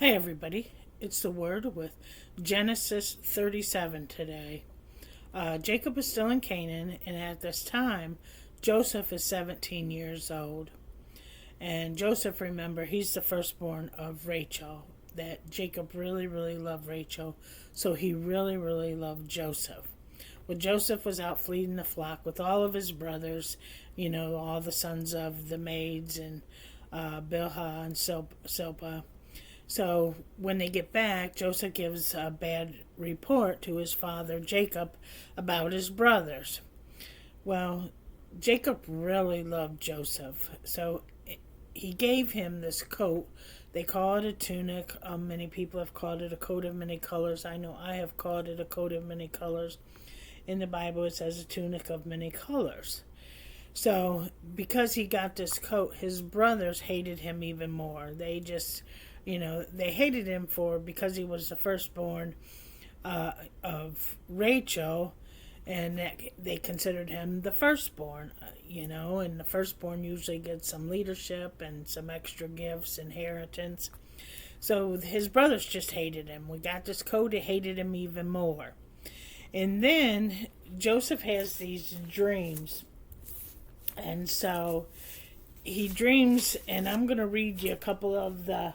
Hey everybody, it's the Word with Genesis 37 today. Jacob is still in Canaan, and at this time, Joseph is 17 years old. And Joseph, remember, he's the firstborn of Rachel. That Jacob really, really loved Rachel, so he really, really loved Joseph. Well, Joseph was out feeding the flock with all of his brothers, all the sons of the maids and Bilhah and Silpah. So when they get back, Joseph gives a bad report to his father Jacob about his brothers. Well, Jacob really loved Joseph, so he gave him this coat. They call it a tunic. Many people have called it a coat of many colors. I know I have called it a coat of many colors. In the Bible, it says a tunic of many colors. So, because he got this coat, his brothers hated him even more. They hated him because he was the firstborn of Rachel, and that they considered him the firstborn, and the firstborn usually gets some leadership and some extra gifts, inheritance. So his brothers just hated him. We got this coat, they hated him even more. And then Joseph has these dreams. And so he dreams, and I'm going to read you a couple of the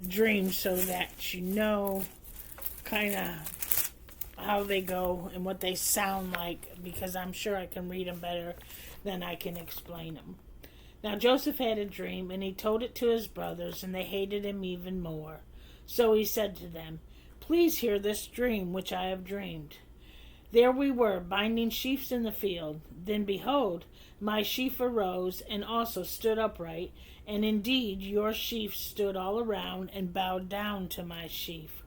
dreams so that you know kind of how they go and what they sound like, because I'm sure I can read them better than I can explain them. Now Joseph had a dream, and he told it to his brothers, and they hated him even more. So he said to them, "Please hear this dream which I have dreamed. There we were, binding sheaves in the field. Then behold, my sheaf arose and also stood upright, and indeed your sheaf stood all around and bowed down to my sheaf."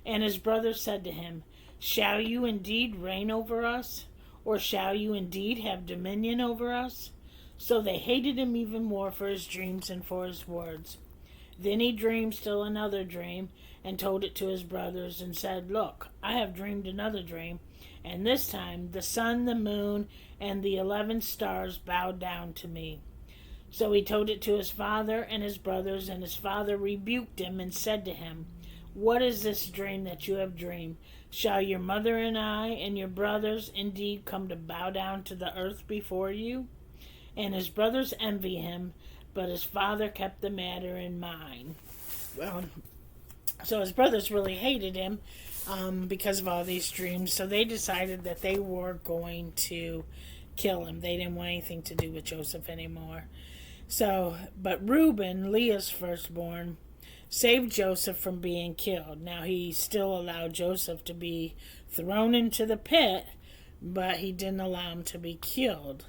And his brothers said to him, "Shall you indeed reign over us? Or shall you indeed have dominion over us?" So they hated him even more for his dreams and for his words. Then he dreamed still another dream, and told it to his brothers, and said, "Look, I have dreamed another dream, and this time the sun, the moon, and the 11 stars bowed down to me." So he told it to his father and his brothers, and his father rebuked him and said to him, "What is this dream that you have dreamed? Shall your mother and I and your brothers indeed come to bow down to the earth before you?" And his brothers envy him, but his father kept the matter in mind. Well, so his brothers really hated him because of all these dreams. So they decided that they were going to kill him. They didn't want anything to do with Joseph anymore. But Reuben, Leah's firstborn, saved Joseph from being killed. Now he still allowed Joseph to be thrown into the pit, but he didn't allow him to be killed.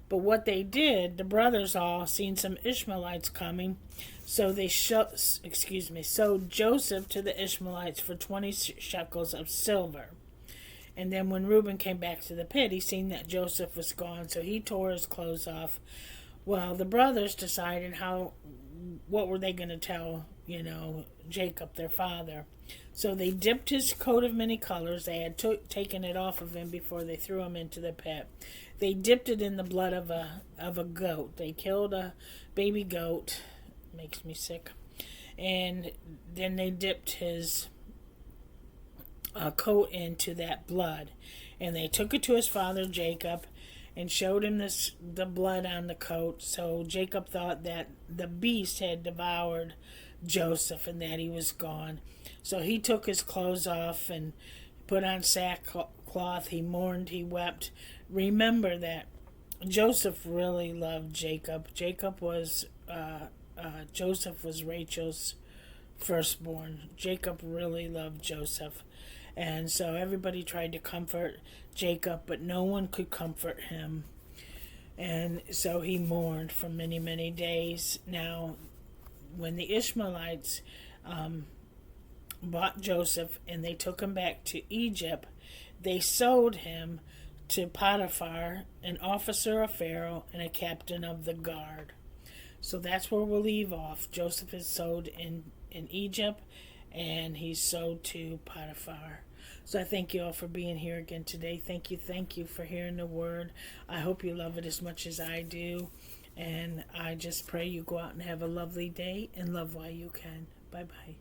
But what they did, the brothers all seen some Ishmaelites coming, so they sold Joseph to the Ishmaelites for 20 shekels of silver. And then when Reuben came back to the pit, he seen that Joseph was gone, so he tore his clothes off. Well, the brothers decided what were they going to tell, Jacob, their father. So they dipped his coat of many colors. They had taken it off of him before they threw him into the pit. They dipped it in the blood of a goat. They killed a baby goat. Makes me sick. And then they dipped his coat into that blood. And they took it to his father Jacob and showed him the blood on the coat. So Jacob thought that the beast had devoured Joseph and that he was gone. So he took his clothes off and put on sackcloth. He mourned, he wept. Remember that Joseph really loved Jacob. Joseph was Rachel's firstborn. Jacob really loved Joseph. And so everybody tried to comfort Jacob, but no one could comfort him. And so he mourned for many, many days. Now, when the Ishmaelites bought Joseph and they took him back to Egypt, they sold him to Potiphar, an officer of Pharaoh and a captain of the guard. So that's where we'll leave off. Joseph is sold in Egypt, and he's sold to Potiphar. So I thank you all for being here again today. Thank you for hearing the word. I hope you love it as much as I do. And I just pray you go out and have a lovely day and love while you can. Bye. Bye bye.